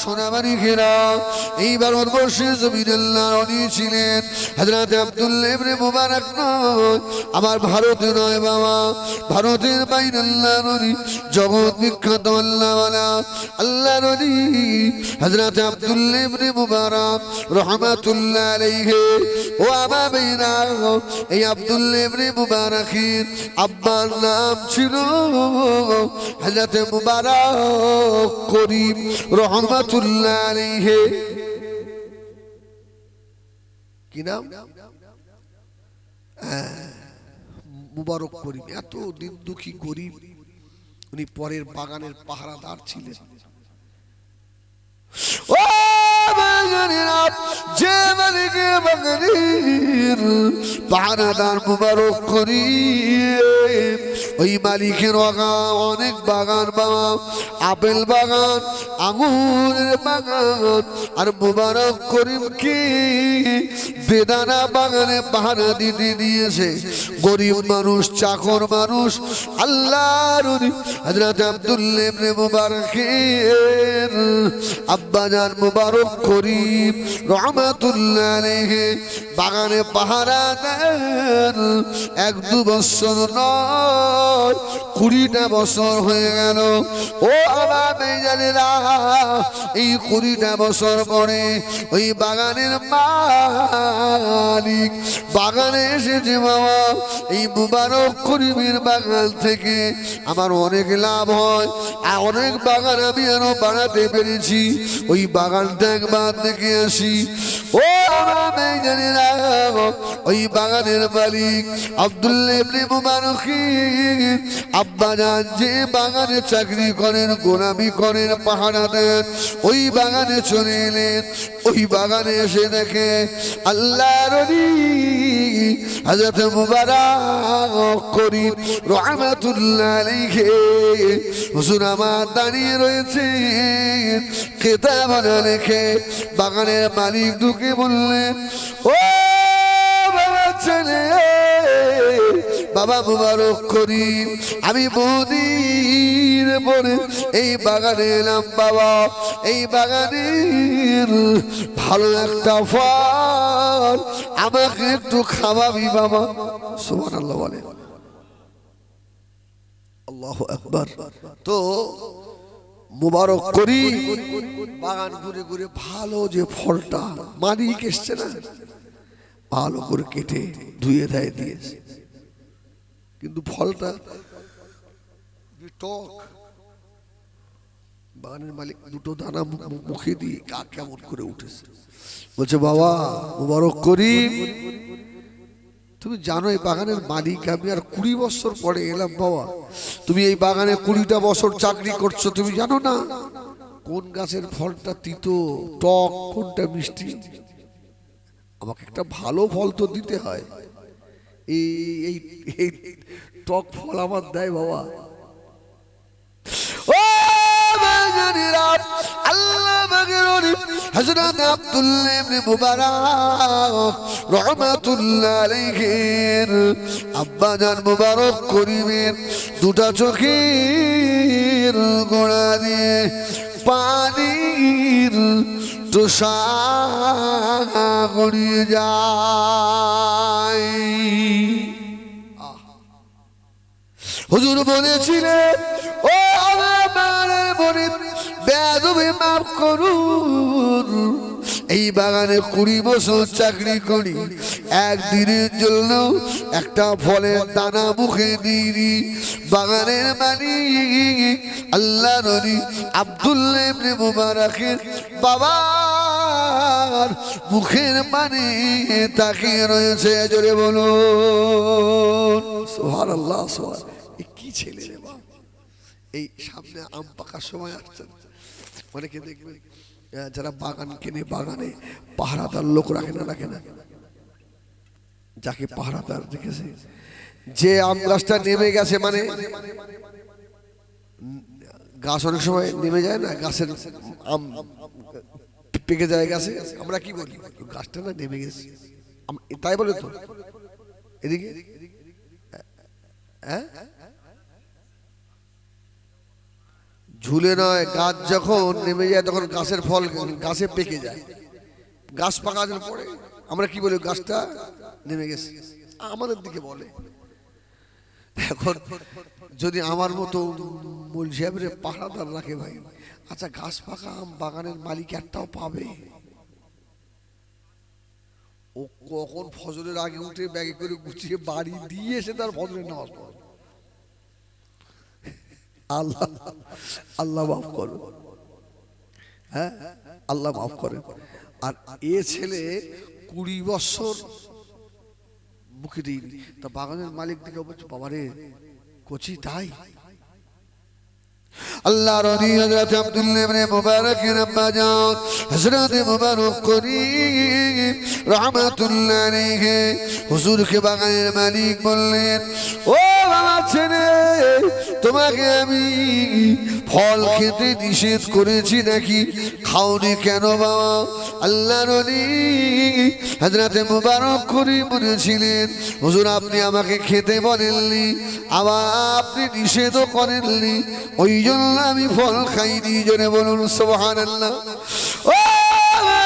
সোনাবাড়ি ঘেরা এই ভারতবর্ষের জমিনে আল্লাহর ওলি ছিলেন হযরত আব্দুল্লাহ ইবনে মুবারক নয়, আমার ভারতে নয় বাবা, ভারতের বাইরে আল্লাহর ওলি, জগৎ বিখ্যাত আল্লাহওয়ালা আল্লাহর ওলি হযরত আব্দুল্লাহ ইবনে মুবারক রাহমাতুল্লাহ আলাইহি। ও আমার ভাইরা, এই আব্দুল্লাহ ইবনে মুবারকের আব্বার নাম ছিল হযরত মুবারক করিম রহমাতুল্লাহ আলাইহি। কি নাম? মুবারক করিম। এত দিন দুঃখী গরিব, উনি পরের বাগানের পাহারাদার ছিলেন। ও বাগানেরা, যে মালিকে বাগানের পাহারাদার মুবারক করিম, ওই মালিকের অনেক বাগান বাবা, আপেল বাগান, আঙুরের বাগান, আর মুবারক করিমকে বেদানা বাগানে পাহারা দিতে দিয়েছে। গরিব মানুষ, চাকর মানুষ, আল্লাহর ওলি হযরত আব্দুল্লাহ ইবনে মুবারকের আব্বাজান মুবারক করিম রহমাতুল্লাহ আলাইহি বাগানে পাহারা দেন। 1-2 বছর নয়, 20টা বছর হয়ে গেল। ও আমার মেজানেরা, এই 20টা বছর পরে ওই বাগানের মালিক বাগানে এসেছে বাবা। এই মুবারক করিমের বাগান থেকে আমার অনেক লাভ হয়, আর অনেক বাগান আমি আরো বাড়াতে পেরেছি। ওই বাগানটা একবার দেখে আসি। ও আমার মেজানেরা, ওই বাগানের মালিক আব্দুল্লাহ ইবনে মুবারকের আব্বাজান যে বাগানে চাকরি করেন, গোলামি করেন, পাহারা দেন, ওই বাগানে চলে এলেন। ওই বাগানে এসে দেখে আল্লাহর ওলি হযরত মুবারক করিম রহমাতুল্লাহ আলাইহি হুজুর আমার দাঁড়িয়ে রয়েছে, কিতাব লেখে। বাগানের মালিক ঢুকে বললেন, ও বাবা ছেলে, বাবা মুবারক করিম, আমি বহুদিন পরে এই বাগানে এলাম বাবা। এই বাগানের ভালো একটা ফল আমাকে একটু খাওয়াবি বাবা। সুবহানাল্লাহ বলে, আল্লাহু আকবার। তো মুবারক করিম বাগান ঘুরে ঘুরে ভালো যে ফলটা মালিক এসছে না, ভালো করে কেটে ধুয়ে দেয় দিয়েছে, কিন্তু ফলটা টক। বাগানের মালিক 2টো দানা মুখে দিয়ে কেমন করে উঠেছে, বলছে বাবা মুবারক করিম, তুমি জানো এই বাগানের মালিক আমি, আর 20 বছর পরে এলাম বাবা। তুমি এই বাগানে 20টা বছর চাকরি করছো, তুমি জানো না কোন গাছের ফলটা তিতো টক, কোনটা মিষ্টি? আমাকে একটা ভালো ফল তো দিতে হয়। এই টক ফল আমার দেয় বাবা। ও বাগানেরা, আল্লাহ বাগানের হযরত আব্দুল্লাহ ইবনে মুবারক রহমাতুল্লাহ আলাইহির আব্বাজান মুবারক করিমের 2টা চোখের গোড়া দিয়ে পানির তোষা গড়িয়ে যায়। হুজুর বলেছিলেন, ও আমার বলে বেয়াদবি মাফ করুন, এই বাগানে 20 বছর চাকরি করি, একদিনের জন্য একটা ফলের দানা মুখে দিইনি। বাগানের মালিক আল্লাহর ওলি আব্দুল্লাহ ইবনে মুবারকের বাবার মুখের পানে তাকিয়ে রয়েছে। জোরে বলুন সুবহানাল্লাহ। কি ছেলে রে বাবা! এই সামনে আম পাকার সময় আসছে, অনেকে দেখবেন যারা বাগান কেনে, বাগানে পাহারাদার লোক রাখে না, যাকে পাহারাদার রেখেছে, যে আম গাছটা নেমে গেছে, মানে গাছ অনেক সময় নেমে যায় না, গাছের আম পেকে যায় গাছে, আমরা কি বলি গাছটা না নেমে গেছে, তাই বলে তো। এদিকে হ্যাঁ ঝুলে নয়, গাছ যখন নেমে যায় তখন গাছের ফল গাছে পেকে যায়। গাছ পাকানোর পরে আমরা কি বলি, গাছটা নেমে গেছে, আমাদের দিকে বলে। এখন যদি আমার মতো মূল সাহেবের পাহারাদার রাখে ভাই, আচ্ছা গাছ পাকা আম বাগানের মালিক একটাও পাবে? ও কখন ফজরের আগে উঠে ব্যাগে করে গুছিয়ে বাড়ি দিয়ে এসে তার ফজরের নামাজ পড়ে। আল্লাহ আল্লাহ মাফ করো, হ্যাঁ আল্লাহ মাফ করে। আর এ ছেলে 20 বছর মুখে দিইনি, তা বাগানের মালিক দিকে বলছে বাবারে কচি তাই। আল্লাহ রানী হযরত আব্দুল্লাহ ইবনে মুবারকের আম্মা জান হযরত মুবারক করিম রাহমাতুল্লাহ আলাইহি হুজুরকে বাগানের মালিক বললেন, ও বাবা ছেলে, তোমাকে আমি ফল খেতে নিষেধ করেছি নাকি? খাওনি কেন বাবা? আল্লাহ রানী হযরত মুবারক করিম বলেছিলেন, হুজুর আপনি আমাকে খেতে বলেননি, আবার আপনি নিষেধও করেননি, ওই জন্য আমি ফল খাইনি। জোরে বলুন সুবহানাল্লাহ। ও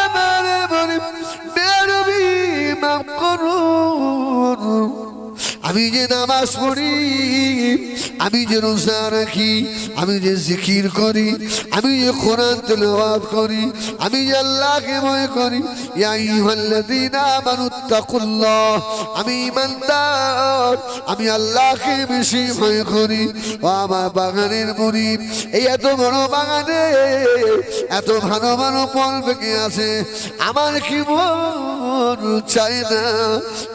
আমারে বলে বেরবি মাফ করুন, আমি যে নামাজ পড়ি, আমি যে রোজা রাখি, আমি যে জিকির করি, আমি যে কোরআন তেলাওয়াত করি, আমি যে আল্লাহকে ভয় করি, ইয়া আইয়ুহাল্লাযীনা আমানুত্তাকুল্লাহ, আমি ঈমানদার, আমি আল্লাহকে বেশি ভয় করি। ও আমার বাগানের মুরিদ, এই এত বড় বাগানে এত ভালো ভালো ফল পেকে আছে, আমার কি মন চাই না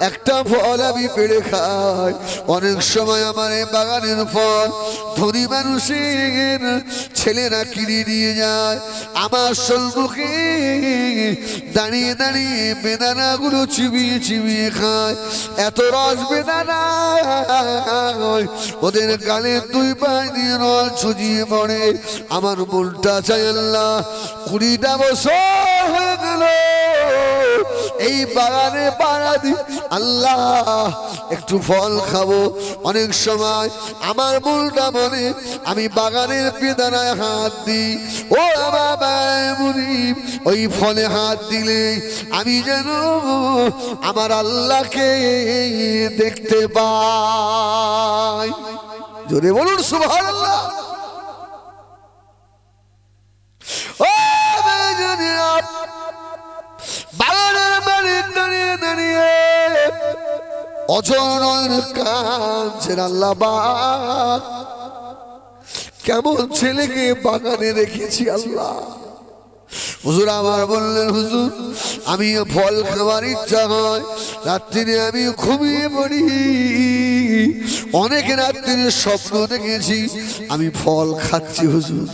একটা ফল আমি পেড়ে খাই? অনেক সময় আমার এই বাগানের ফল ধনী মানুষের ছেলেরা কিনে নিয়ে যায়, আমার সম্মুখে দাঁড়িয়ে দাঁড়িয়ে বেদানাগুলো চিবিয়ে চিবিয়ে খায়, এত রস বেদানা ওদের গালের 2 পায়ে দিয়ে রস ছড়িয়ে পড়ে। আমার মনটা চাই আল্লাহ 20টা বছর হয়ে গেল এই বাগানে পাড়া দি, আল্লাহ একটু ফল খাবো। অনেক সময় আমার মনটা বলে আমি বাগানের বেদানায় হাত দিই, ও আমার মুনিব, ওই ফলে হাত দিলে আমি যেন আমার আল্লাহকে দেখতে পাই। জোরে বলুন সুবহানাল্লাহ। ও বাগানের মালিক দাঁড়িয়ে দাঁড়িয়ে অজর কাঁদছেন, আল্লাহ পাক কেমন ছেলেকে বাগানে রেখেছি আল্লাহ। হুজুর আমার বললেন, হুজুর আমি ফল খাওয়ার ইচ্ছা হয়, রাত্রিরে আমি ঘুমিয়ে পড়ি, অনেক রাত্রিরে স্বপ্ন দেখেছি আমি ফল খাচ্ছি হুজুর,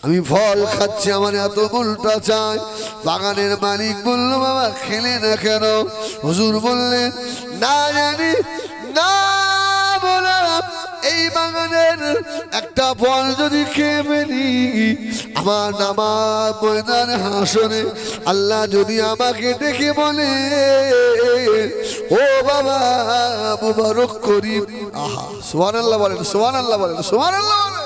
আমি ফল খাচ্ছি, আমার এত মনটা চায়। বাগানের মালিক বলল, বাবা খেলে না কেন? হুজুর বললেন, না জানি না বলা, এই বাগানের একটা ফল যদি খেয়ে ফেলি, আমার নামাজ ময়দান হাসরে আল্লাহ যদি আমাকে ডেকে বলে, ও বাবা মুবারক করিম, আহা সুবহানাল্লাহ বলেন, সুবহানাল্লাহ বলেন, সুবহানাল্লাহ বলেন,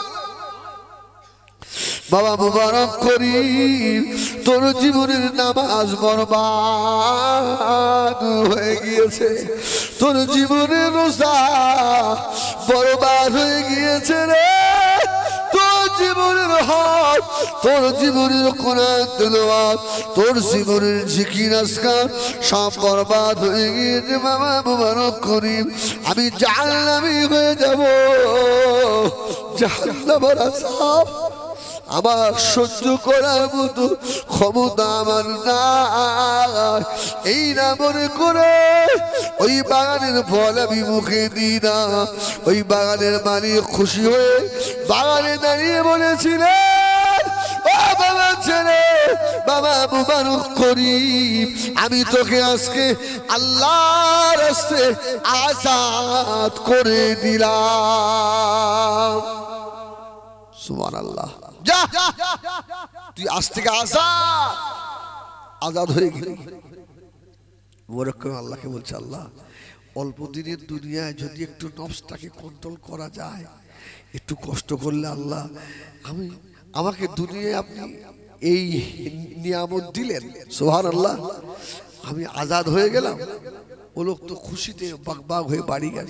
বাবা মুবারক করিম তোর জীবনের নামাজ বরবাদ হয়ে গিয়েছে, তোর জীবনের রোজা বরবাদ হয়ে গিয়েছে রে, তোর জীবনের হক, তোর জীবনের কোরআন তেলাওয়াত, তোর জীবনের জিকির আজকার সব বরবাদ হয়ে গিয়েছে। বাবা মুবারক করিম আমি জাহান্নামী হয়ে যাব, জাহান্নামের আযাব আমার সহ্য করার মতো ক্ষমতা আমার নাই। এই না মনে করে ওই বাগানের ফল আমি মুখে দিই না। ওই বাগানের মালিক খুশি হয়ে বাগানে দাঁড়িয়ে বলেছিলেন, ও বাবা ছেলে, বাবা মুবারক করিম, আমি তোকে আজকে আল্লাহর রাস্তায় আযাদ করে দিলাম। সুবহানাল্লাহ। যা তুই আজ থেকে আজাদ হয়ে গেলি। আল্লাহকে বলছে, আল্লাহ অল্প দিনের দুনিয়ায় যদি একটু নফসটাকে কন্ট্রোল করা যায়, একটু কষ্ট করলে আল্লাহ আমাকে দুনিয়ায় আপনি এই নিয়ামত দিলেন, সুবহানাল্লাহ, আমি আজাদ হয়ে গেলাম। ও লোক তো খুশিতে বাগবাগ হয়ে বাড়ি গেল।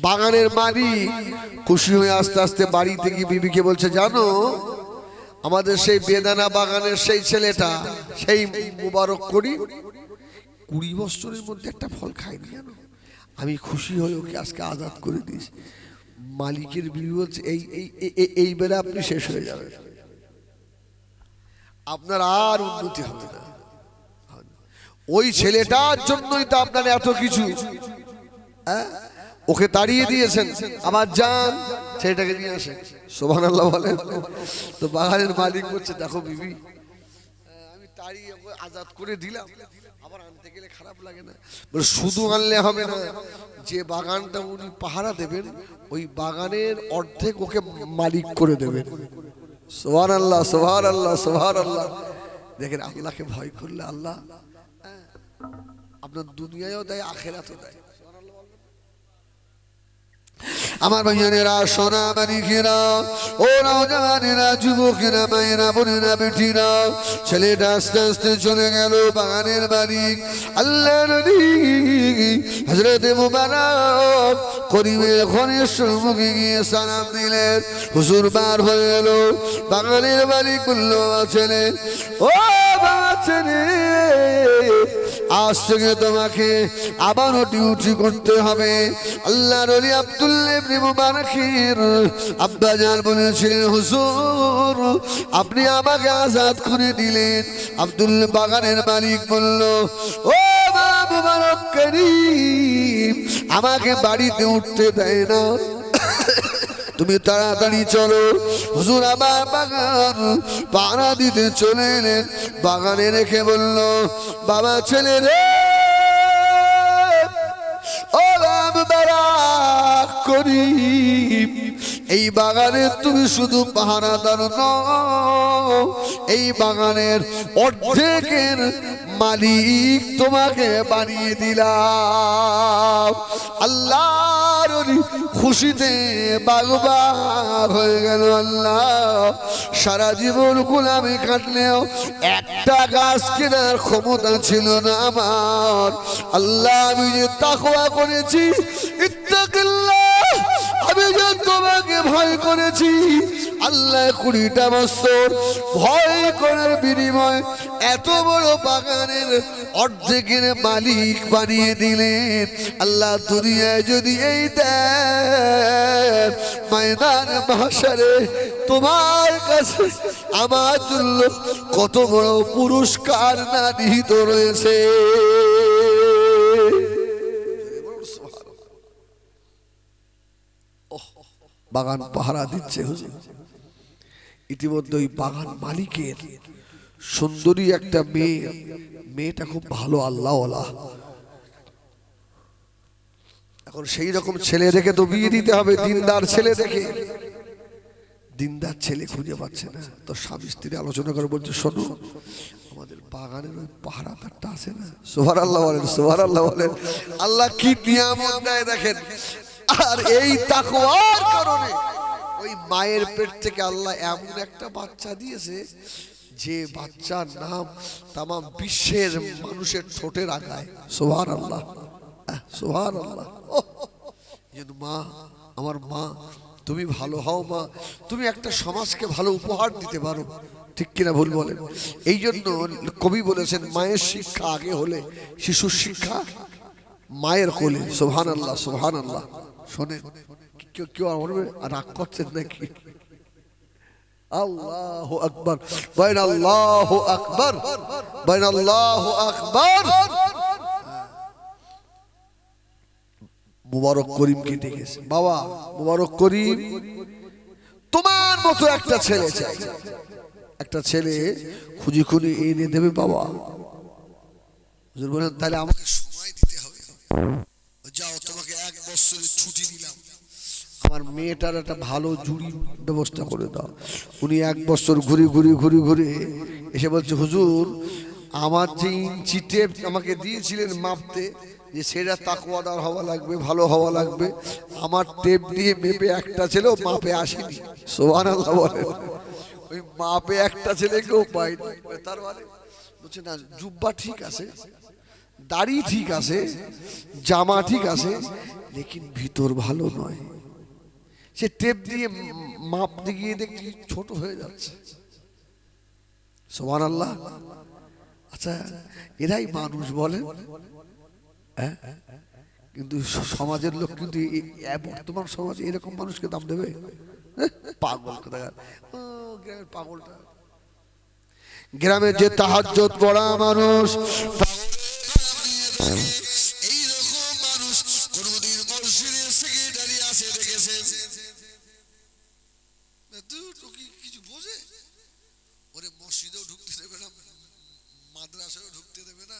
বাগানের মালিক খুশি হয়ে আস্তে আস্তে বাড়িতে গিয়ে বিবিকে বলছে, জানো আমাদের সেই বেদানা বাগানের সেই ছেলেটা, সেই মুবারক করি 20 বছরের মধ্যে একটা ফল খায়নি, জানো, আমি খুশি হয়ে ওকে আজকে আজাদ করে দিয়েছি। মালিকের বিবি বলছে, এইবারে আপনি শেষ হয়ে যাবেন, আপনার আর উন্নতি হবে না। ওই ছেলেটার জন্যই তো আপনার এত কিছু, ওকে তাড়িয়ে দিয়েছেন, আমার জান ছেলেটাকে নিয়ে আসেন, সুবহানাল্লাহ বলেন। তো বাগানের মালিক বলছে, দেখো বিবি, আমি তাড়িয়ে আজাদ করে দিলাম, আবার আনতে গেলে খারাপ লাগে না? বলে শুধু আনলে হবে না, যে বাগানটা উনি পাহারা দেবেন ওই বাগানের অর্ধেক ওকে মালিক করে দেবেন। সুবহানাল্লাহ, সুবহানাল্লাহ, সুবহানাল্লাহ। দেখেন, আল্লাহকে ভয় করলে আল্লাহ আপনার দুনিয়ায়ও দেয়, আখিরাতেও দেয়। আমার ভাইয়েরা, সোনা মানিকেরা, ও নওজওয়ানেরা, যুবকেরা, মায়েরা, বোনেরা, বেটিরা, ছেলেটা আস্তে আস্তে চলে গেল। বাগানের মালিক আল্লাহর নবী হযরত মুবারক করিমের ঘরের সম্মুখে গিয়ে সালাম দিলেন। হুজুর বার হয়ে গেল। বাগানের মালিক বলল, ছেলে, ও বাবা ছেলে, আজ থেকে তোমাকে আবারও ডিউটি করতে হবে। আল্লাহর ওলি আব্দুল্লাহ ইবনে মুবারকের আব্বা জান বলেছিলেন, হুজুর আপনি আমাকে আজাদ করে দিলেন। আব্দুল্লাহ বাগানের মালিক বলল, ও বাবা মুবারক করিম, আমাকে বাড়িতে উঠতে দেয় না, তুমি তাড়াতাড়ি চলো। হুজুর আবার বাগান পাহারা দিতে চলে এলেন। বাগানে রেখে বলল, বাবা ছেলে রে, ও মুবারক করিম, এই বাগানে তুমি শুধু পাহারাদার নও, এই বাগানের অর্ধেকের মালিক তোমাকে বানিয়ে দিলাম। আল্লাহর খুশিতে বাগবাগ হয়ে গেল। আল্লাহ সারা জীবন গোলামি কাটলেও একটা গাছ কেনার ক্ষমতা ছিল না আমার। আল্লাহ আমি যে তাকওয়া করেছি, ইত্তাকিল্লাহ, আমি যে তোমাকে ভয় করেছি, আল্লাহ 20টা বছর ভয় করার বিনিময় এত বড় বাগানের অর্ধেকের মালিক বানিয়ে দিলেন। আল্লাহ দুনিয়ায় যদি এই দেন, ময়দান মাহশারে তোমার কাছে আমার জন্য কত বড় পুরস্কার না নিহিত রয়েছে। বাগান পাহারা দিচ্ছে হুজুর। ইতিমধ্যে ওই বাগান মালিকের সুন্দরী একটা মেয়ে, মেয়েটা খুব ভালো আল্লাহওয়ালা। এখন সেই রকম ছেলে দেখে তো বিয়ে দিতে হবে, দিনদার ছেলে দেখে। দিনদার ছেলে খুঁজে পাচ্ছে না, তো স্বামী স্ত্রী আলোচনা করে বলছে, শোনো, আমাদের বাগানের ওই পাহারাদারটা আছে না, সুবহানাল্লাহ বলেন, সুবহানাল্লাহ বলেন। আল্লাহ কি নিয়ামত দেয় দেখেন। আর এই তাকওয়ার কারণে ওই মায়ের পেট থেকে আল্লাহ এমন একটা বাচ্চা দিয়েছে, যে বাচ্চার নাম তামাম বিশ্বের মানুষের ঠোঁটের আগায়। সুবহানাল্লাহ, সুবহানাল্লাহ। মা, আমার মা, তুমি ভালো হও মা, তুমি একটা সমাজকে ভালো উপহার দিতে পারো, ঠিক কিনা ভুল বলেন? এই জন্য কবি বলেছেন, মায়ের শিক্ষা আগে হলে শিশুর শিক্ষা মায়ের কোলে। সুবহানাল্লাহ, সুবহানাল্লাহ। শোনেন, কেউ আমার রাগ করছেন নাকি? আল্লাহু আকবার, বাইন আল্লাহু আকবার, বাইন আল্লাহু আকবার। মুবারক করিমকে ডেকেছে, বাবা মুবারক করিম, তোমার মতো একটা ছেলে চাই, একটা ছেলে খুঁজে খুঁজে এনে দেবে বাবা। হুজুর বলেন, তাহলে আমাকে সময় দিতে হবে। যাও, তোমাকে 1 বছরের ছুটি দিলাম, আমার মেয়েটার একটা ভালো জুড়ি ব্যবস্থা করে দাও। উনি 1 বছর ঘুরে ঘুরে ঘুরে ঘুরে এসে বলছে, হুজুর আমার যে ইঞ্চি টেপ আমাকে দিয়েছিলেন মাপতে, যে সেটা তাকওয়াদার হওয়া লাগবে, ভালো হওয়া লাগবে। আমার টেপ দিয়ে মেপে একটা ছেলেও মাপে আসেনি, সুবহানাল্লাহ বলেন। ওই মাপে একটা ছেলেকেও পাইনি। তার মানে বলছে না, জুব্বা ঠিক আছে, দাড়ি ঠিক আছে, জামা ঠিক আছে, লেকিন ভিতর ভালো নয়। সে টেপ দিয়ে মাপ দিয়ে দেখছি ছোট হয়ে যাচ্ছে, সুবহানাল্লাহ। আচ্ছা, এরাই মানুষ বলেন? হ্যাঁ, কিন্তু সমাজের লোক কিন্তু বর্তমান সমাজে এরকম মানুষকে দাম দেবে? পাগল কোথাকার, গ্রামের পাগলটা। গ্রামের যে তাহাজ্জুদ পড়া মানুষ, এইরকম মানুষ কোনদিন মসজিদের সেক্রেটারি আছে দেখেছেন? কিছু বোঝে? ওরে মসজিদেও ঢুকতে দেবে না, মাদ্রাসাও ঢুকতে দেবে না।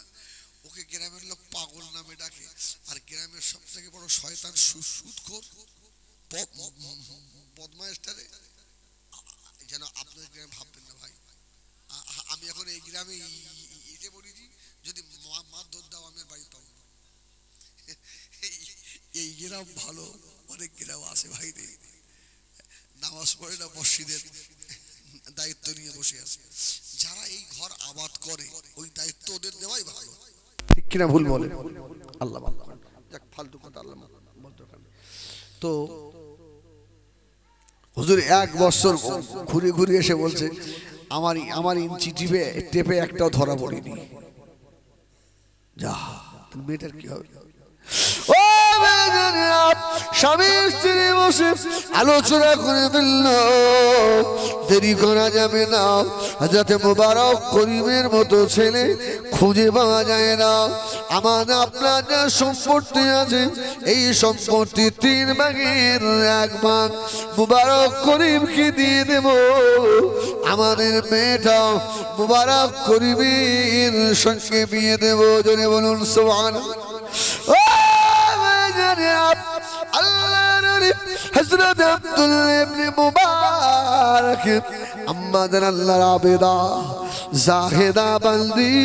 ওকে গ্রামের লোক পাগল নামে ডাকে। আর গ্রামের সব থেকে বড় শয়তান সুদখোর বদমাইশটারে, যেন আপনাদের গ্রামে ভাববেন না ভাই। আমি এখন এই গ্রামে এসে বলেছি, যদি মারধর দাও আমি বাড়ি পাবো। এই গ্রাম ভালো, অনেক গ্রাম আছে ভাই রে, নামাজ পড়ে না, মসজিদের দায়িত্ব নিয়ে বসে আছে। যারা এই ঘর আবাদ করে ওই দায়িত্ব ওদের দেওয়াই ভালো, ঠিক কিনা ভুল বলে? আল্লাহ যাক, ফালতু কথা আল্লাহ বলতে পারে। তো হুজুর 1 বছর ঘুরে ঘুরে এসে বলছে, আমার ইঞ্চি টেপে একটাও ধরা পড়েনি। যা, মেয়েটার কি হবে? ও স্বামী স্ত্রী বসে আলোচনা করে ফেলল, দেরি করা যাবে না। হযরত মুবারক করিমের মতো ছেলে খুঁজে পাওয়া যায় না। আমার আপনার যা সম্পত্তি আছে, এই সম্পত্তি 3 ভাগের 1 ভাগ মুবারক করিমকে দিয়ে দেব। আমাদের মেয়েটা মুবারক করিমের সঙ্গে বিয়ে দেব। জোরে বলুন সুবহানাল্লাহ। হযরত আব্দুল্লাহ ইবনে মুবারক আমাদের আল্লাহর আবেদা জাহেদা বান্দি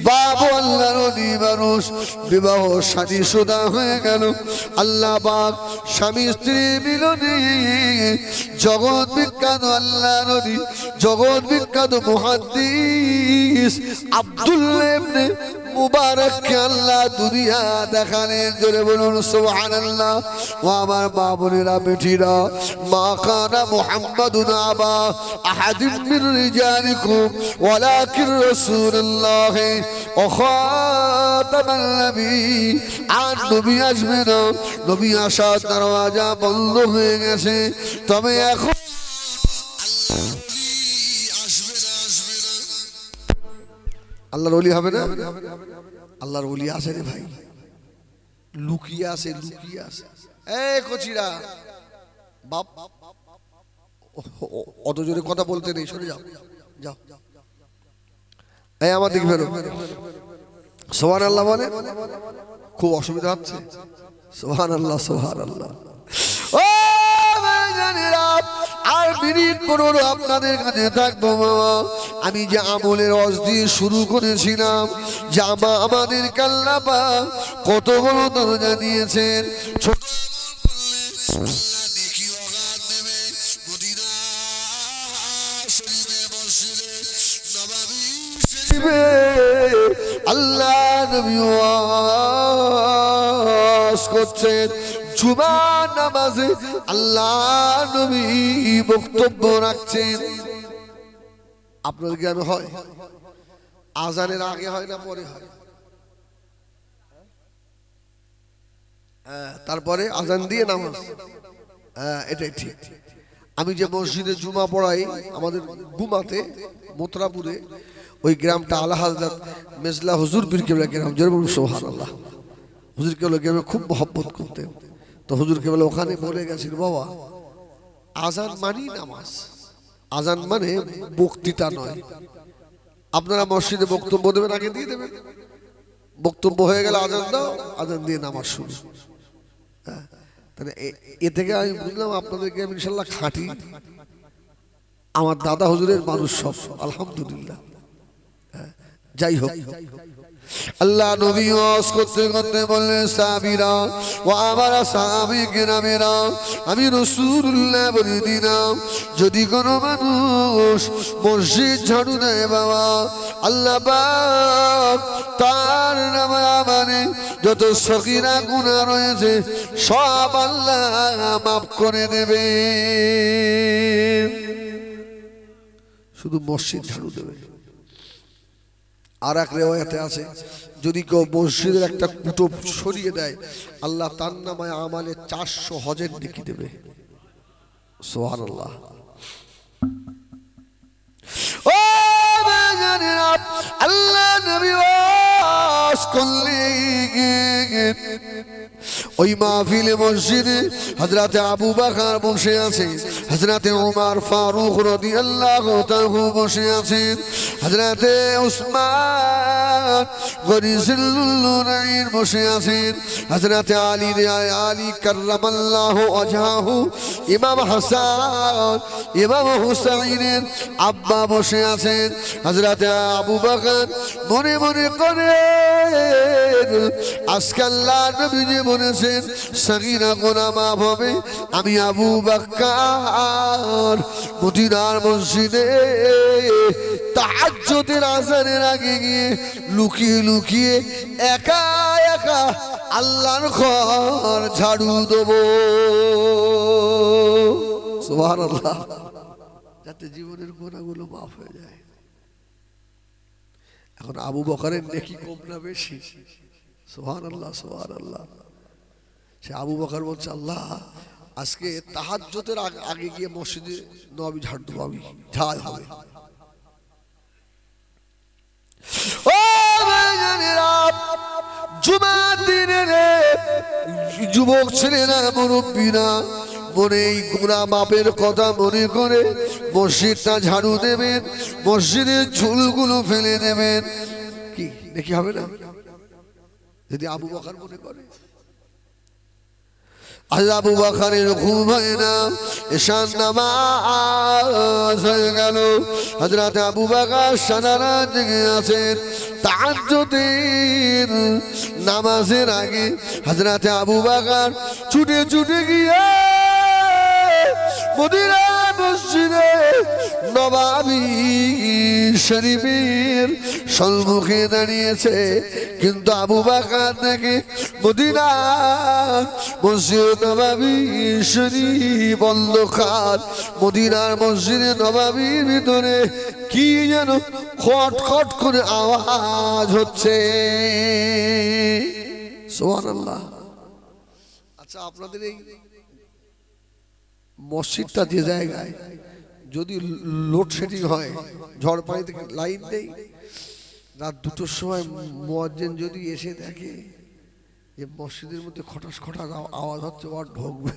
বাবু আল্লাহর ওলি মানুষ, বিবাহ শাদী শুদা হয়ে গেল। আল্লাহ পাক স্বামী স্ত্রী মিলনে জগৎ বিখ্যাত আল্লাহর ওলি, জগৎ বিখ্যাত মুহাদ্দিস আব্দুল্লাহ ইবনে মুবারককে আল্লাহ দুনিয়া দেখালেন। জোরে বলুন সুবহানাল্লাহ। ও আমার বাবুনেরা, বেটিরা, মা কানা মুহাম্মাদুন আবা আহাদিম মিন রিজালিকুম ওয়ালাকিন রাসূলুল্লাহ ওয়া খাতামান নবী। আর নবী আসবে না, নবী আসার দরওয়াজা বন্ধ হয়ে গেছে। তবে এখন আল্লাহর ওলি হবে না? আল্লাহর ওলি আছে রে ভাই, লুকিয়ে আছে, লুকিয়ে আছে। এই কচিরা বাপ, অত জোরে কথা বলতে নেই, সরে যাও, যাও। এই আমার দিকে ফেরো। সুবহানাল্লাহ বলে, খুব অসুবিধা হচ্ছে। সুবহানাল্লাহ, সুবহানাল্লাহ। ও ভাইজানেরা, আর মিনিট 15 আপনাদের কাছে থাকবো। আমি যে আমলের রস দিয়ে শুরু করেছিলাম, জামা আমাদের আল্লাহ পাক কত বড় দরজা দিয়েছেন। ছোট আল্লাহ নবী ওয়াজ করছেন, জুমার নামাজে আল্লাহ নবী বক্তব্য রাখছেন। আপনাদের গ্রামে হয়? আজানের আগে হয় না পরে হয়? তারপরে আজান দিয়ে নামাজ, এটাই ঠিক। আমি যে মসজিদে জুমা পড়াই আমাদের গুমাতে, মোতরাপুরে, ওই গ্রামটা আলা হযরত মেজলা হুজুর পীর কেবলা গ্রাম। জোরে বলুন সুবহানাল্লাহ। হুজুর কেবলা গ্রামে খুব মহব্বত করতেন। তো হুজুর কেবলা ওখানে বলে গেছেন, বাবা আজান মানি নামাজ, আজান মানে বক্তৃতা নয়। আপনারা মসজিদে বক্তব্য দেবেন, আগে দিয়ে দেবেন, বক্তব্য হয়ে গেলে আজান দাও, আজান দিয়ে নামাজ শুরু। তাহলে এ থেকে আমি বুঝলাম আপনাদেরকে আমি ইনশাল্লাহ খাঁটি, আমার দাদা হুজুরের মানুষ সব, আলহামদুলিল্লাহ। যাই হোক, আল্লাহ নবী ওয়াজ করতে করতে বললেন, সাহাবীরা ও আমার সাহাবী কেরামেরা, আমি রাসূলুল্লাহ বলে দিলাম, যদি কোনো মানুষ মসজিদ ঝাড়ু দেয় বাবা, আল্লাহ পাক তার নামে মানে যত সগীরা গুনাহ রয়েছে সব আল্লাহ মাফ করে দেবে। শুধু মসজিদ ঝাড়ু দেবে। আর এক রেওয়ায়াতে আছে, যদি কেউ মসজিদের একটা কুটো সরিয়ে দেয়, আল্লাহ তার নামায় আমালে 400 হজের নেকি দেবে। সুবহানাল্লাহ। ও জানেন, আল্লাহ নবী ওয়াজ করলেন, ওই মাহফিলে মসজিদে হযরতে আবু বকর বসে আছেন, হযরতে ওমর ফারুক রাদিয়াল্লাহু তাআলা বসে আছেন, হযরতে উসমান গনিজুল নুরাইন বসে আছেন, হযরতে আলী কাররামাল্লাহু ওয়াজহাহু, ইমাম হাসান ইমাম হুসাইনের আব্বা বসে আছেন। হযরতে আবু বকর মনে মনে করে, আজকে আল্লাহ নবী যে বলেছেন সগীরা গুনাহ মাফ হবে, আমি আবু বকর মদিনার মসজিদে তাহাজ্জুদের আযানের আগে গিয়ে লুকিয়ে লুকিয়ে একা একা আল্লাহর ঘর ঝাড়ু দেব। সুবহানাল্লাহ। যাতে জীবনের গুনাহগুলো মাফ হয়ে যায়। এখন আবু বকরের নেকি কম না বেশি? সুবহানাল্লাহ সুবহানাল্লাহ। সে আবু বকর বলছে, আল্লাহ আজকে তাহাজ্জুদের আগে গিয়ে মসজিদে নববী ঝাড়ু দেব, আমি ঝাড় হবে। ও ভাইজানেরা, জুমার দিনে যুবক ছেলেরা মুরব্বীরা মনে এই গুনাহ মাপের কথা মনে করে মসজিদটা ঝাড়ু দেবেন, মসজিদের ঝুলগুলো ফেলে দেবেন। কি দেখি হবে না? যদি আবু বকর মনে করে। আবু বকরের ঘুম হয় না, ঈশার নামাজ হয়ে গেল, হযরত আবু বকর সারা রাত জেগে আছেন। তাহাজ্জুদের নামাজের আগে হযরত আবু বকর ছুটে ছুটে গিয়ে মদিনা মসজিদে নববী শরীফের সম্মুখে দাঁড়িয়েছে। কিন্তু আবু বকর থেকে মদিনা মসজিদ নববী শরীফ অন্ধকার, মদিনার মসজিদে নববীর ভিতরে কি যেন খটখট করে আওয়াজ হচ্ছে। সুবহানাল্লাহ। আচ্ছা, আপনাদের এই মসজিদটা যে জায়গায় যদি লোডশেডিং হয়, ঝড় পানি থেকে লাইন নেই, রাত 2টোর সময় মুয়াজ্জিন যদি এসে দেখে যে মসজিদের মধ্যে খটাস খটাস আওয়াজ হচ্ছে, ওর ঢুকবে।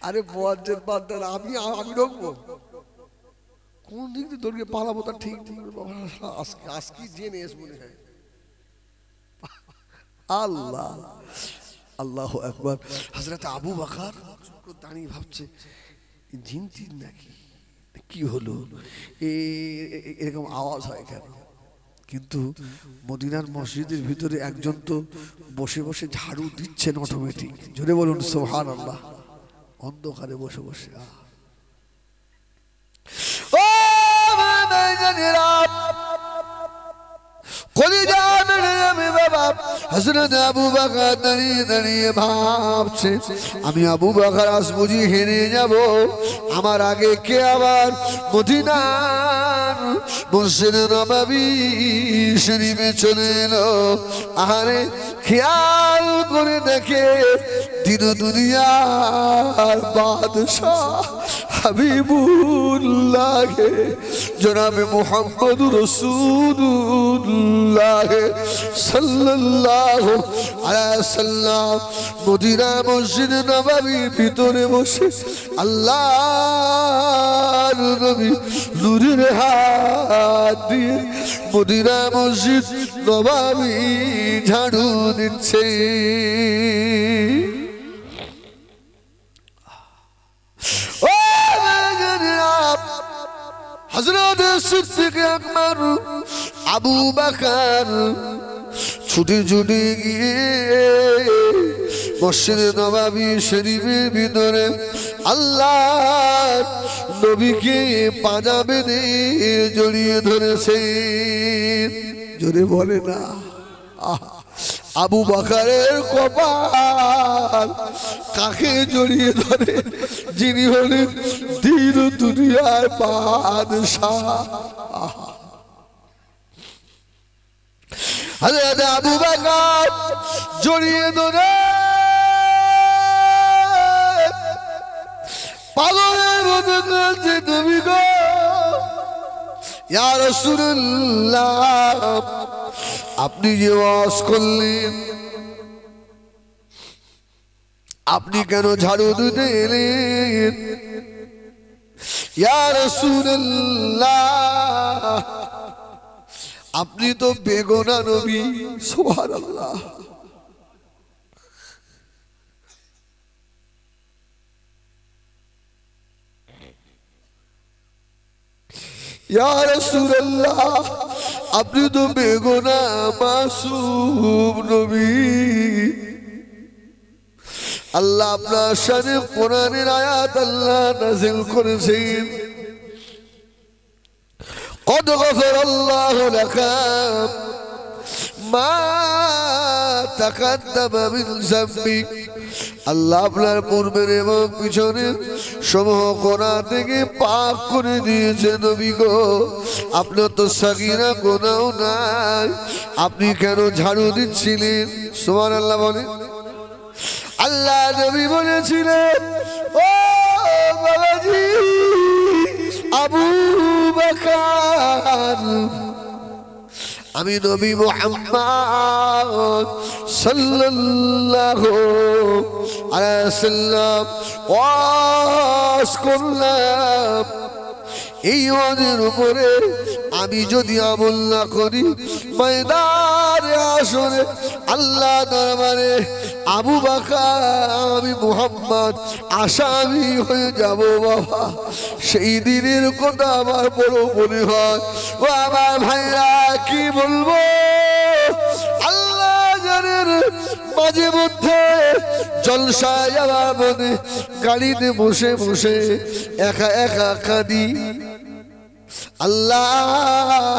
আরে মুয়াজ্জিন বান্দার আমি ঢুকবো কোন দিক দিয়ে? দৌড়িয়ে পালাবো তা ঠিক নেই। আজকে জেনে এস মনে হয়। আল্লাহ আল্লাহু আকবার। হযরত আবু বকর দাঁড়িয়ে ভাবছে, জিন টিন নাকি, কি হলো, এরকম আওয়াজ হয় কেন? কিন্তু মদিনার মসজিদের ভিতরে একজন তো বসে বসে ঝাড়ু দিচ্ছেন অটোমেটিক। জোরে বলুন সুবহানাল্লাহ। অন্ধকারে বসে বসে। ও ভাইজানেরা, হযরত আবু বকর দাঁড়িয়ে দাঁড়িয়ে ভাবছে, আমি আবু বকর আজ বুঝি হেরে যাব। আমার আগে কে আবার মদিনার মসজিদ নববী শরীফে চলে এলো। আরে খেয়াল করে দেখে দিন দুনিয়ার বাদশাহ হাবিবুল্লাহ জনাবে মুহাম্মদুর রাসূলুল্লাহ সাল্লাল্লাহু আলাইহি ওয়াসাল্লাম মদিনা মসজিদ নববীর ভিতরে বসে আল্লাহর নবী নূরের হাত দিয়ে মদিনা মসজিদ নববী ঝাড়ু দিচ্ছে। হযরত সিদ্দিক আকবর আবু বকর ছুটে ছুটে গিয়ে মসজিদে নববী শরীফের ভিতরে আল্লাহর নবীকে পাজা বেঁধে জড়িয়ে ধরেছেন। জোরে বলে না আবু বকরের কপাল কাকে জড়িয়ে ধরে? যিনি হলেন দিন দুনিয়ার বাদশাহ। হযরত আবু বকর জড়িয়ে ধরে পাগলের মতো কাঁদছে, নবী গো ইয়া রাসূলুল্লাহ, আপনি যে ওয়াজ করলেন, আপনি কেন ঝাড়ু দিতে এলেন? ইয়া রাসূলুল্লাহ, আপনি তো বেগুনা নবী। সুবহানাল্লাহ। ইয়া রাসূলুল্লাহ, আপনি তো বেগুনা মাসুম নবী। আল্লাহ আপনার শানে কোরআনের আয়াত আল্লাহ নাযিল করেছেন, قد غفر الله لك ما تقدم من ذنبك। আল্লাহ আপনার পূর্বের এবং পিছনের সমূহ গুনাহ থেকে পাক করে দিয়েছে নবী গো। আপনার তো সাগীরা গুনাহও নাই, আপনি কেন ঝাড়ু দিচ্ছিলেন? সুবহানাল্লাহ বলে। আল্লাহ নবী বলেছিলেন, ও বাবাজি আবু বকর, আমি নবী মুহাম্মদ সাল্লাল্লাহু আলাইহি ওয়াসাল্লাম ওয়াজ করলাম, এই ওয়াজের উপরে আমি যদি আমল না করি ময়দানে আসরে আল্লাহ দরবারে আবু বকর আমি মুহাম্মদ আসামি হয়ে যাব বাবা। সেই দিনের কথা আমার বড় মনে হয়। ও আমার ভাইরা কি বলবো, আল্লাহ জানেন মাঝে মধ্যে জলসায় আমার মনে গাড়িতে বসে বসে একা একা কাঁদি। আল্লাহ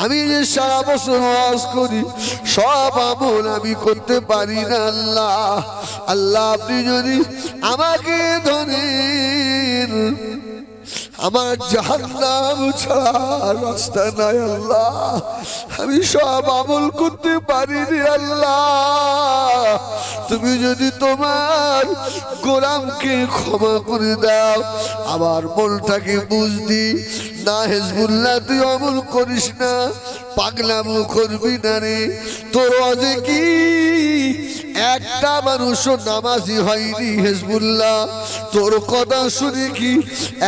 আমি যে সারা বছর ওয়াজ করি সব আমল আমি করতে পারি না। আল্লাহ আল্লাহ আপনি যদি আমাকে ধরেন, আমার জাহান্নাম ছাড়া রাস্তা নাই। আল্লাহ আমি সব আমল করতে পারিনি। আল্লাহ তুমি যদি তোমার গোলামকে ক্ষমা করে দাও, আমার মনটাকে বুঝদি না। হিজবুল্লাহ তুই আমল করিস না, পাগলামো করবি না রে। তোর আজে কি একটা মানুষও নামাজি হয়নি হিজবুল্লাহ? তোর কথা শুনে কি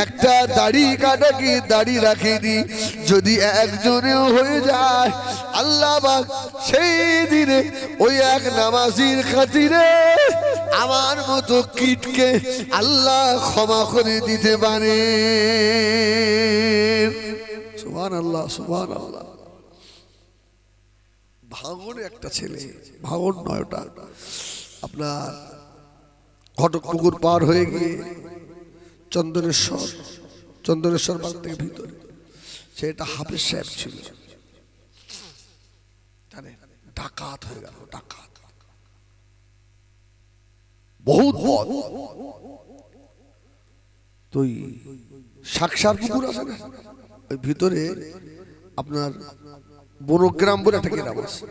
একটা দাড়ি কাটা কি দাড়ি রাখেনি? যদি একজনেও হয়ে যায় আল্লাহ পাক সেই দিনে ওই এক নামাজির খাতিরে আমার মতো কীটকে আল্লাহ ক্ষমা করে দিতে পারে। সুবহানাল্লাহ সুবহানাল্লাহ। ভাঙড়ে একটা ছেলে, ভাঙড় নয় ওটা আপনার ঘটকপুকুর পার হয়ে গিয়ে চন্দনেশ্বর বাগ থেকে ভিতরে, সেটা হাফেজ সাহেব ছিল, ডাকাত হয়ে গেল। ডাকাত বহুত তো শাকসার পুকুর আছে না, ওই ভিতরে আপনার বনগ্রাম বলে একটা গ্রাম আছে,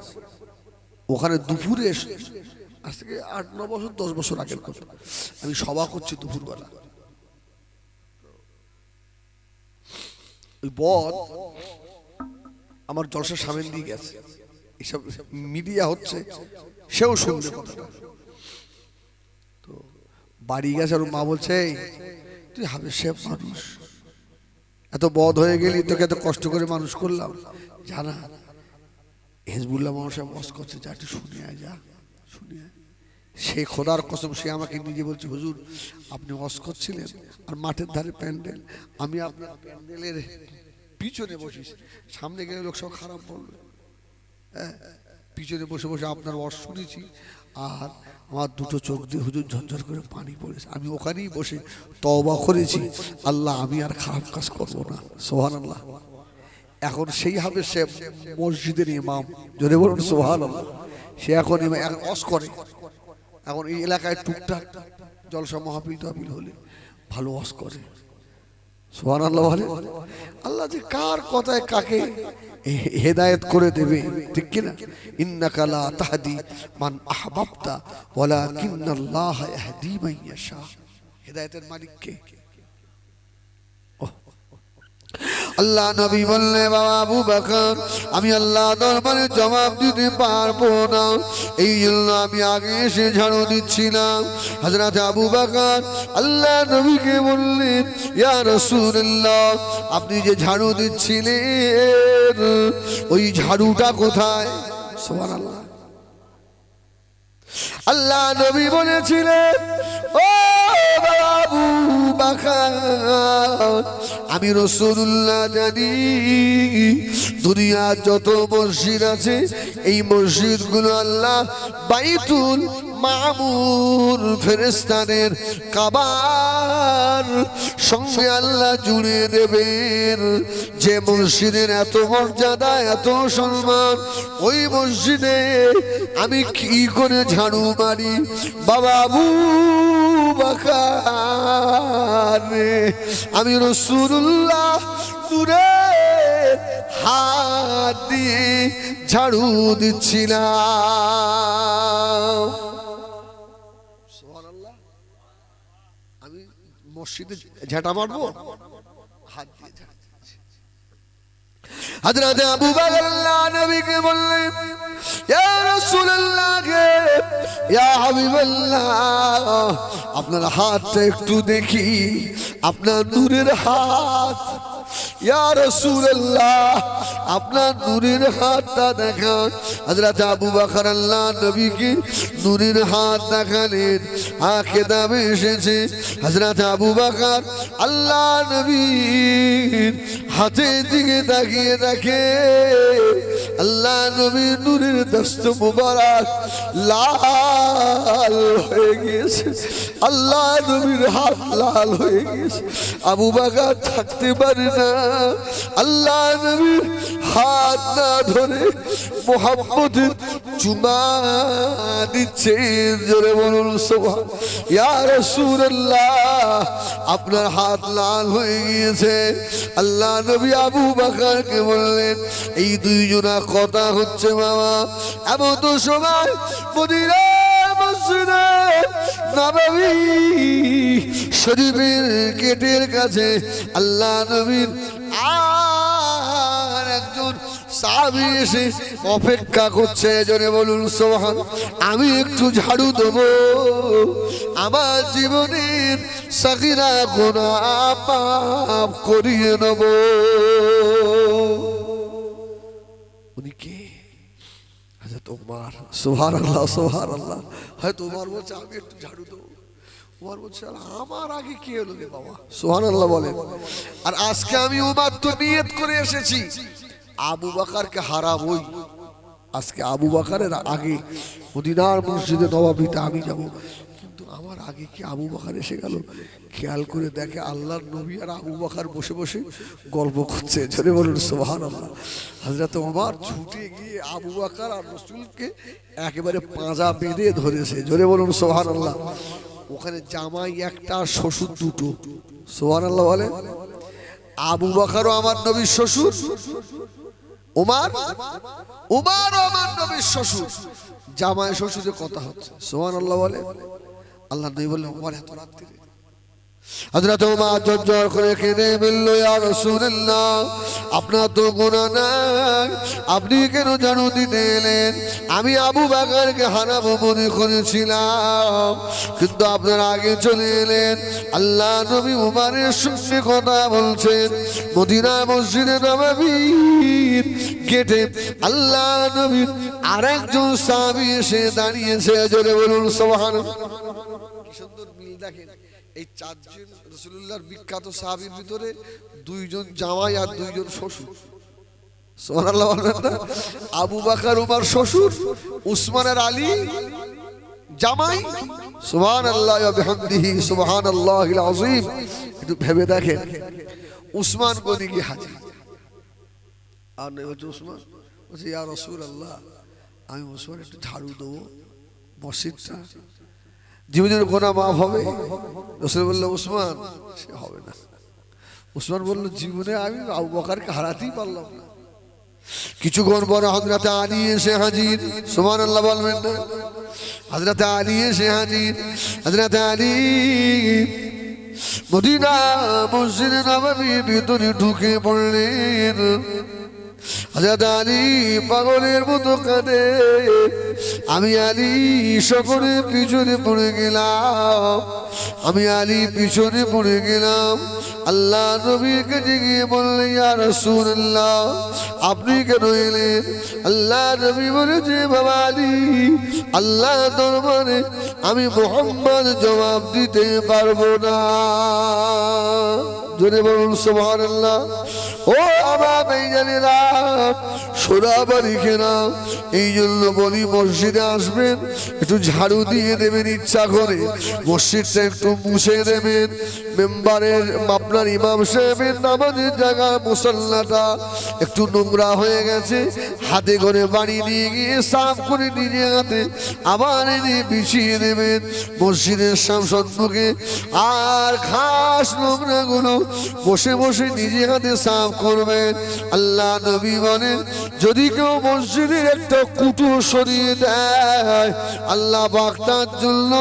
ওখানে দুপুরে আজ থেকে 8-9 বছর 10 বছর আগের কথা, আমি সভা করছি দুপুরবেলা। ওই বদ আমার জলসার সামনে দিয়ে গেছে, এইসব মিডিয়া হচ্ছে, সেও শুনবে কথাটা। তো বাড়ি গেছে, আর মা বলছে তুই হাফেজ সাহেব মানুষ, এত বদ হয়ে গেলি, তোকে এত কষ্ট করে মানুষ করলাম, জানা হিজবুল্লাহ মানুষ বস করছে, যা একটু শুনে আয়, যা শুনে আয়। সেই খোদার কসম সে আমাকে নিজে বলছে, হুজুর আপনি ওয়াজ করছিলেন আর মাঠের ধারে প্যান্ডেল, আমি আপনার প্যান্ডেলের পিছনে বসিস, সামনে গেলে লোক সব খারাপ বলবে। হ্যাঁ, পিছনে বসে বসে আপনার ওয়াজ শুনেছি আর আমার দুটো চোখ দিয়ে হুজুর ঝরঝর করে পানি পড়েছে। আমি ওখানেই বসে তওবা করেছি, আল্লাহ আমি আর খারাপ কাজ করবো না। সুবহানাল্লাহ। এখন সেই হবে সে মসজিদের ইমাম, জোরে বলুন সুবহানাল্লাহ। সে এখন ওয়াজ করে, এখন এই এলাকায় টুকটাক জলসা মাহফিল টাহফিল হলে ভালো ওয়াজ করে। সুবহানাল্লাহ বলে। আল্লাহ যে কার কথায় কাকে হেদায়েত করে দেবে, ঠিক কি না? ইন্নাকা লা তাহদি মান আহবাবতা ওয়ালাকিন্নাল্লাহ ইয়াহদি মান ইয়াশা। হেদায়েতের মালিক কে? আল্লাহ নবী বললে, বাবা আবু বকর আমি আল্লাহ দরবারে জবাব দিতে পারবো না, এই জন্য আমি আগে এসে ঝাড়ু দিচ্ছিলাম। হযরত আবু বকর আল্লাহ নবীকে বললেন, ইয়া রাসূলুল্লাহ আপনি যে ঝাড়ু দিচ্ছিলেন ওই ঝাড়ুটা কোথায়? সুবহানাল্লাহ। আল্লাহ নবী বলেছিলেন, ও আবু বকর আমি রাসূলুল্লাহ জানি দুনিয়ার যত মসজিদ আছে এই মসজিদগুলো আল্লাহ বাইতুল মামুর ফেরেশতাদের কাবার সঙ্গে আল্লাহ জুড়ে দেবেন। যে মসজিদের এত মর্যাদা এত সম্মান, ওই মসজিদে আমি কি করে ঝাড়ু মারি? বাবা আবু বকর আমি রাসূলুল্লাহ দূরে হাত দিয়ে ঝাড়ু দিচ্ছিলাম। সুবহানাল্লাহ। আমি মসজিদে ঝাঁটা মারবো, হাত দিয়ে ঝাড়ু দিচ্ছি। হযরত আবু বকর আল্লাহ নবীকে বললেন, ইয়া রাসূলুল্লাহ ইয়া হাবিবাল্লাহ আপনার হাতটা একটু দেখি, আপনার নূরের হাত। ইয়া রাসূলুল্লাহ আপনার নূরের হাতটা দেখান। হযরত আবু বকর আল্লাহ নবীকে নূরের হাত দেখালেন। খেতাবে এসেছে হযরত আবু বকর আল্লাহ নবীর হাতের দিকে তাকিয়ে দেখে আল্লাহ নবীর নূরের দস্ত মুবারক লাল হয়ে গিয়েছে। আল্লাহ নবীর হাত লাল হয়ে গিয়েছে। আবু বকর থাকতে পারে না, আল্লাহ নবীর হাত না ধরে মোহাম্মদের চুমা দিচ্ছে। জোরে বলুন সুবহান। ইয়া রাসূলুল্লাহ আপনার হাত লাল হয়ে গিয়েছে। আল্লাহ নবী আবু বকরকে বললেন, এই দুইজনা কথা হচ্ছে বাবা, এমন তো সময় মদিনা মসজিদে নববী শরীফের গেটের কাছে আল্লাহ নবীর আর একজন সাহাবী এসে অপেক্ষা করছে। জোরে বলুন সুবহান। আমি একটু ঝাড়ু দেবো, আমার জীবনের সাগীরা গুনাহ মাফ করিয়ে নেব। উনি কে? হযরত ওমর। সুবহানাল্লাহ সুবহানাল্লাহ। হয়তো ওমর বলছে আমি একটু ঝাড়ু দেবো, ওমর বলছে আমার আগে কে এলো রে বাবা? সুবহানাল্লাহ বলেন। আর আজকে আমি ওমর তো নিয়ত করে এসেছি আবু বকরকে হারাবই। আজকে আবু বকরের আগে মদিনার মসজিদে নববীতে আমি যাব, কিন্তু আমার আগে কি আবু বকর এসে গেল? খেয়াল করে দেখে আল্লাহর নবী আর আবু বকর বসে বসে গল্প করছে। জোরে বলুন সুবহানাল্লাহ। হযরত ওমর ছুটে গিয়ে আবু বকর আর রাসূলকে একেবারে পাঁজা বেঁধে ধরেছে। জোরে বলুন সুবহানাল্লাহ। ওখানে জামাই একটা, শ্বশুর দুটো। সুবহানাল্লাহ বলে। আবু বকরও আমার নবীর শ্বশুর, ওমরও আমার নবীর শ্বশুর। জামাই শ্বশুরের কথা হচ্ছে। সুবহানাল্লাহ বলে। আল্লাহ নবী বললেন, ওমর এত রাত্রে হযরত ওমর জোর করে কেঁদে বলল, ইয়া রাসূলুল্লাহ, আপনার তো গুনাহ নাই, আপনি কেন জানু দিতে এলেন? আমি আবু বকরকে হারাবো মনে করেছিলাম, কিন্তু আপনার আগে চলে এলেন। আল্লাহ নবী ওমরের সঙ্গে কথা বলছেন। মদিনা মসজিদে নববীর গেটে আল্লাহ নবীর আরেকজন সাহাবী এসে দাঁড়িয়েছে। জোরে বলুন সুবহানাল্লাহ। কি সুন্দর মিল দেখেন। এই চারজন রাসূলুল্লাহর বিখ্যাত সাহাবীর ভিতরে দুইজন জামাই আর দুইজন শ্বশুর। সুবহানাল্লাহ বলবেন না? আবু বকর ওমর শ্বশুর, উসমান আর আলী জামাই। সুবহানাল্লাহ ওয়া বিহামদিহি সুবহানাল্লাহিল আযীম। একটু ভেবে দেখেন, উসমান কোনি কি হাজির, আর নেই হচ্ছে উসমান বলছে, ইয়া রাসূলুল্লাহ, আমি উসমান একটু ঝাড়ু দেবো মসজিদটা, জীবনের গোনা মাফ হবে। রাসূল বলল, উসমান সে হবে না। উসমান বলল, জীবনে আমি আবু বকরকে হারাতেই পারলাম না। কিছুক্ষণ পরে হযরত আলী এসে হাজির। সুবহানাল্লাহ বলবেন না? হযরত আলী এসে হাজির। হযরত আলী মদিনা মসজিদে নববীর ভিতরে ঢুকে পড়লেন। হযরত আলী পাগলের মতো কাঁদে। আমি আলী সকলের পিছনে পড়ে গেলাম, আমি আলী পিছনে পড়ে গেলাম। আল্লাহ নবীর কাছে গিয়ে বললেন, ইয়া রাসূলুল্লাহ, আপনি কেন এলেন? আল্লাহ নবী বলেছে, বাবা আলী, আল্লাহ দরবারে আমি মুহাম্মদ জবাব দিতে পারবো না। জোরে বলুন সুবহানাল্লাহ। ও আমার ভাইজানেরা, সোনা লিখেরা, এই জন্য বলি মসজিদে আসবেন, একটু ঝাড়ু দিয়ে দেবেন, ইচ্ছা করে মসজিদটা একটু মুছে দেবেন। মেম্বারের আপনার ইমাম সাহেবের নামাজের জায়গা মুসল্লাটা একটু নোংরা হয়ে গেছে, হাতে করে বাড়ি নিয়ে গিয়ে সাফ করে নিজে হাতে আবার এনে বিছিয়ে দেবেন মসজিদের সম্মুখে। আর খাস নোংরাগুলো বসে বসে নিজে হাতে সাফ করবেন। আল্লাহ নবী বলেন, যদি কেউ মসজিদের একটা কুটো সরিয়ে দেয়, আল্লাহ পাক তার জন্য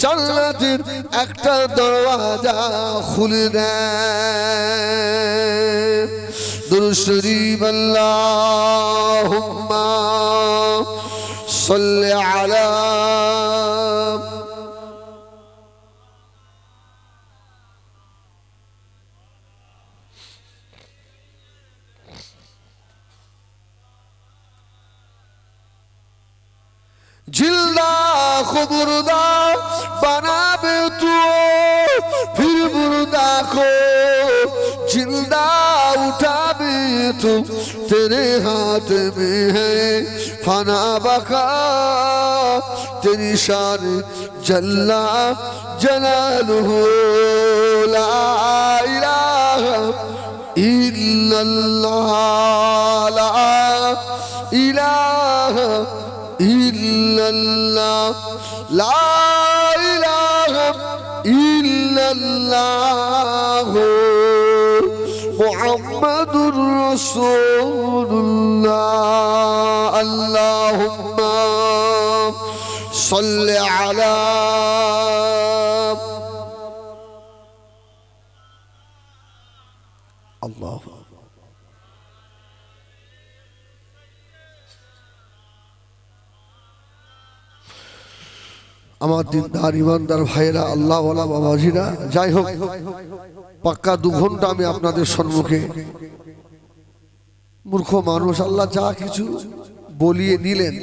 জান্নাতের একটা দরওয়াজা খুলে দেয়। দুরূদ শরীফ, আল্লাহুম্মা সাল্লি আলা जिल्दा को मुर्दा बनावे तू, फिर मुर्दा को जिंदा उठावे तू, तेरे हाथ में है फना बका, तेरी शान जल्ला जलालुहु, ला इलाहा इल्लल्लाह, ला इलाहा इल्लल्लाह, ला इलाहा इल्लल्लाह, मुहम्मदुर रसूलुल्लाह। अल्लाहुम्मा सल्लि अला अल्लाह। আমার দিনদার ইমানদার ভাইরা, আল্লাহ ওয়ালা বাবাজিরা, যাই হোক, পাক্কা 2 ঘন্টা আমি আপনাদের সম্মুখে মূর্খ মানুষ, আল্লাহ যা কিছু বলিয়ে নিলেন,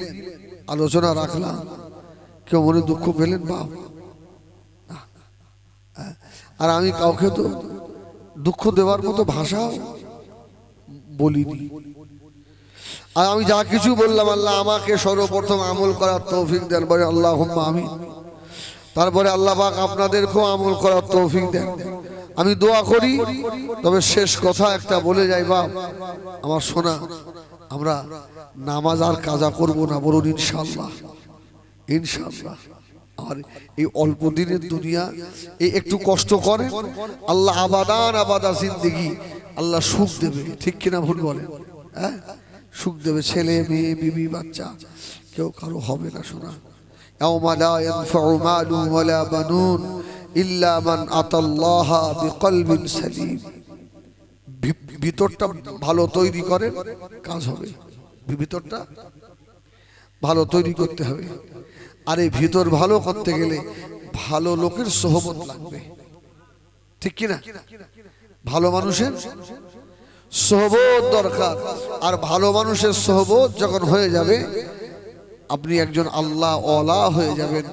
আলোচনা রাখলাম। কেউ মনে দুঃখ পেলেন বাপ? আর আমি কাউকে তো দুঃখ দেওয়ার মতো ভাষা বলিনি। আর আমি যা কিছু বললাম, আল্লাহ আমাকে সর্বপ্রথম আমল করার তৌফিক দেন, বলে আল্লাহুম্মা আমিন। তারপরে আল্লাহ পাক আপনাদেরকেও আমল করার তৌফিক দেন। আমি দোয়া করি। তবে শেষ কথা একটা বলে যাই বাপ, আমার সোনা, আমরা নামাজ আর কাজা করব না, বলুন ইনশাআল্লাহ। ইনশাআল্লাহ। আর এই অল্প দিনের দুনিয়া, এই একটু কষ্ট করে, আল্লাহ আবাদান আবাদা জিন্দেগি আল্লাহ সুখ দেবে, ঠিক কিনা ভুল বলেন? হ্যাঁ, সুখ দেবে, ছেলে মেয়ে বিবি বাচ্চা কেউ কারো হবে না। শোনা, ইয়াউমা লা ইয়ানফাউ মালুন ওয়ালা বানুন ইল্লা মান আতাল্লাহা বিকলবিন সালিম। ভিতরটা ভালো তৈরি করেন, কাজ হবে। ভিতরটা ভালো তৈরি করতে হবে। আর এই ভিতর ভালো করতে গেলে ভালো লোকের সোহবত লাগবে, ঠিক কিনা? ভালো মানুষের সোহবত দরকার। আর ভালো মানুষের সোহবত যখন হয়ে যাবে, আপনি একজন আল্লাহ ওয়ালা হয়ে যাবেন।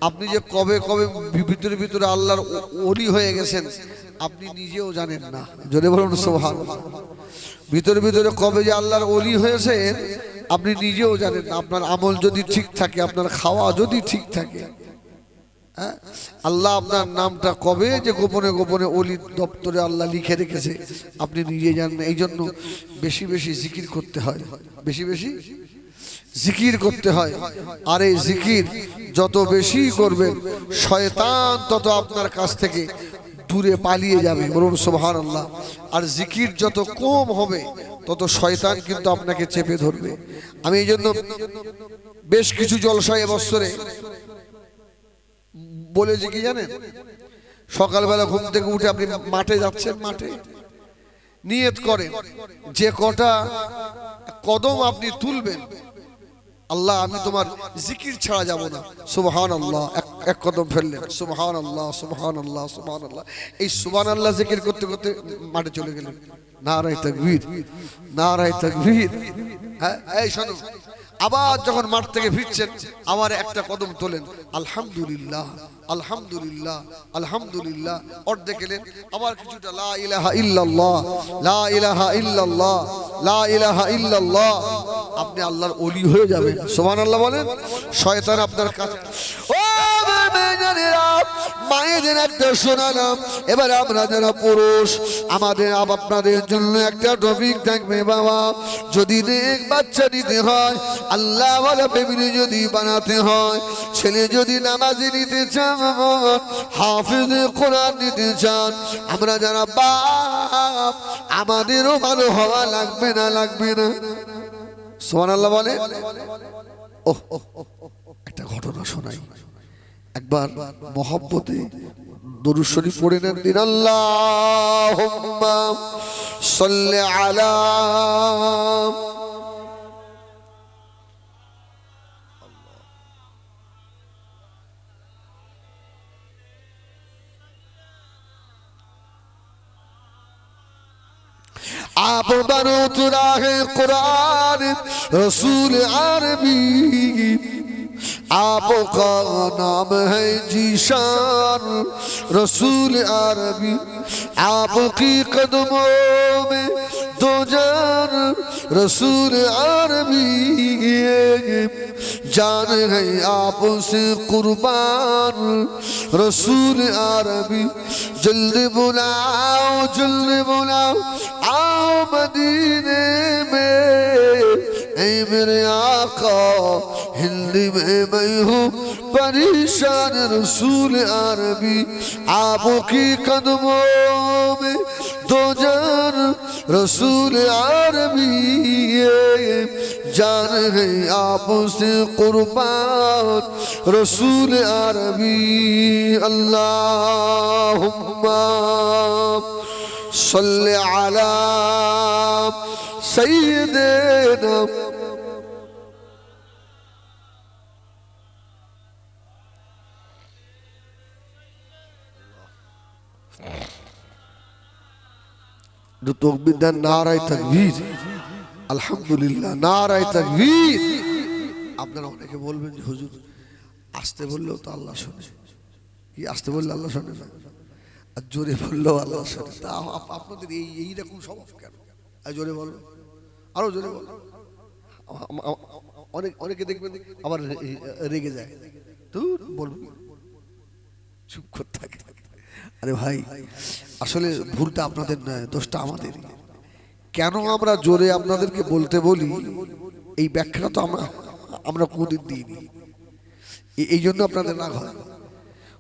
আপনি যে কবে কবে ভিতরে ভিতরে আল্লাহর ওলি হয়ে গেছেন আপনি নিজেও জানেন না। জোরে বলুন সুবহানাল্লাহ। ভিতরে ভিতরে কবে যে আল্লাহর ওলি হয়েছেন আপনি নিজেও জানেন না। আপনার আমল যদি ঠিক থাকে, আপনার খাওয়া যদি ঠিক থাকে, হ্যাঁ, আল্লাহ আপনার নামটা কবে যে গোপনে গোপনে ওলির দপ্তরে আল্লাহ লিখে রেখেছে আপনি নিজে জানেন। এই জন্য বেশি বেশি জিকির করতে হয়, বেশি বেশি জিকির করতে হয়। আর এই জিকির যত বেশি করবেন শয়তান তত আপনার কাছ থেকে দূরে পালিয়ে যাবে। বলুন সুবহানাল্লাহ। আর জিকির যত কম হবে তত শয়তান কিন্তু আপনাকে চেপে ধরবে। আমি এই জন্য বেশ কিছু জলসায় বছরে বলেছি কি জানেন, সকালবেলা ঘুম থেকে উঠে আপনি মাঠে যাচ্ছেন, মাঠে নিয়ত করেন যে কটা কদম আপনি তুলবেন, আল্লাহ আমি তোমার জিকির ছাড়া যাব না। সুবহানাল্লাহ, এক কদম ফেললেন, সুবহানাল্লাহ সুবহানাল্লাহ সুবহানাল্লাহ। এই সুবহানাল্লাহ জিকির করতে করতে মাঠে চলে গেলেন। নারায়ে তাকবীর, নারায়ে তাকবীর। হ্যাঁ, এই শোনো, আবার যখন মাঠ থেকে ফিরছেন আবার একটা কদম তোলেন, আলহামদুলিল্লাহ আলহামদুলিল্লাহ আলহামদুলিল্লাহ। অর্ধেক গেলেন, আবার কিছুটা লা ইলাহা ইল্লাল্লাহ লা ইলাহা ইল্লাল্লাহ লা ইলাহা ইল্লাল্লাহ। আপনি আল্লাহর ওলি হয়ে যাবেন। সুবহানাল্লাহ বলেন। শয়তান আপনার কাছে মায়েদের একটা শোনালাম। এবার আমরা যারা পুরুষ আমাদের আপনাদের জন্য একটা টপিক থাকবে। বাবা, যদি নেক বাচ্চা নিতে হয়, আল্লাহ ওয়ালা ফ্যামিলি যদি বানাতে হয়, ছেলে যদি নামাজি নিতে চান, হাফেজে কোরআন নিতে চান, আমরা যারা বাপ আমাদেরও ভালো হওয়া লাগবে না, লাগবে না? সুবহানাল্লাহ বলে। ওহ, একটা ঘটনা শোনাই। একবার মহব্বতে দরুদ শরীফ পড়ে নেন দিন, আল্লাহুম্মা সাল্লি আলা आप बनो तुराहे कुरान रसूल अरबी, आपका नाम है जीशान रसूल अरबी, आपकी कदमों में दो जान रसूल अरबी, जान है आपसे कुर्बान रसूल अरबी, जल्दी बुलाओ आओ मदीने में, ऐ मेरे आका हिंदी में मैं हूँ परेशान रसूल अरबी, आपकी कदमों में दो जान रसूल अरबी, जान है आपसे कुर्बान रसूल अरबी, अल्लाहुम्मा सल्ले अला सय्यिदिना। তকবীর দেন, নারায়ে তাকবীর, আলহামদুলিল্লাহ, নারায়ে তাকবীর। আপনারা অনেকে বলবেন যে হুজুর আসতে বললেও তো আল্লাহ শোনে। কি আসতে বললে আল্লাহ শোনে না? আর জোরে বললেও আল্লাহ শোনে। তা আপনাদের এইরকম স্বভাব কেন? আর জোরে বলো, আরো জোরে বলো। অনেকে দেখবেন আবার রেগে যায়, তো বলবো চুপ করে থাকে। আরে ভাই, আসলে ভুলটা আপনাদের নয়, দোষটা আমাদের। কেন আমরা জোরে আপনাদেরকে বলতে বলি এই ব্যাখ্যা তো আমরা কোনদিন দিইনি। এই জন্য আপনাদের রাগ হয়।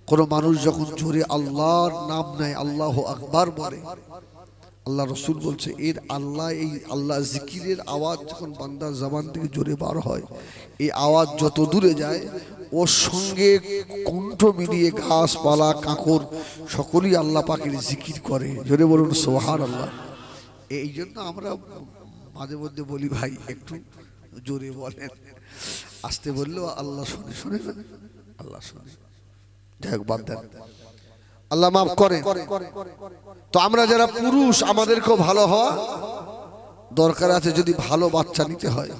কোনো মানুষ যখন জোরে আল্লাহর নাম নেয়, আল্লাহ আকবার বলে, আল্লাহ রসুল বলছে এর আল্লাহ, এই আল্লাহ জিকিরের আওয়াজ যখন বান্দার জবান থেকে জোরে বার হয়, এই আওয়াজ যত দূরে যায় ওর সঙ্গে কণ্ঠ মিলিয়ে গাছপালা কাঁকর সকলেই আল্লাহ পাকের জিকির করে। জোরে বলুন সুবহানাল্লাহ। এই জন্য আমরা মাঝে মধ্যে বলি ভাই একটু জোরে বলেন, আসতে বললেও আল্লাহ শুনে, শুনে না আল্লাহ শুনে। যাই হোক বাদ দেন, আল্লাহ মাফ করে। তো আমরা যারা পুরুষ আমাদেরকেও ভালো হওয়া দরকার আছে। যদি ভালো বাচ্চা নিতে হয়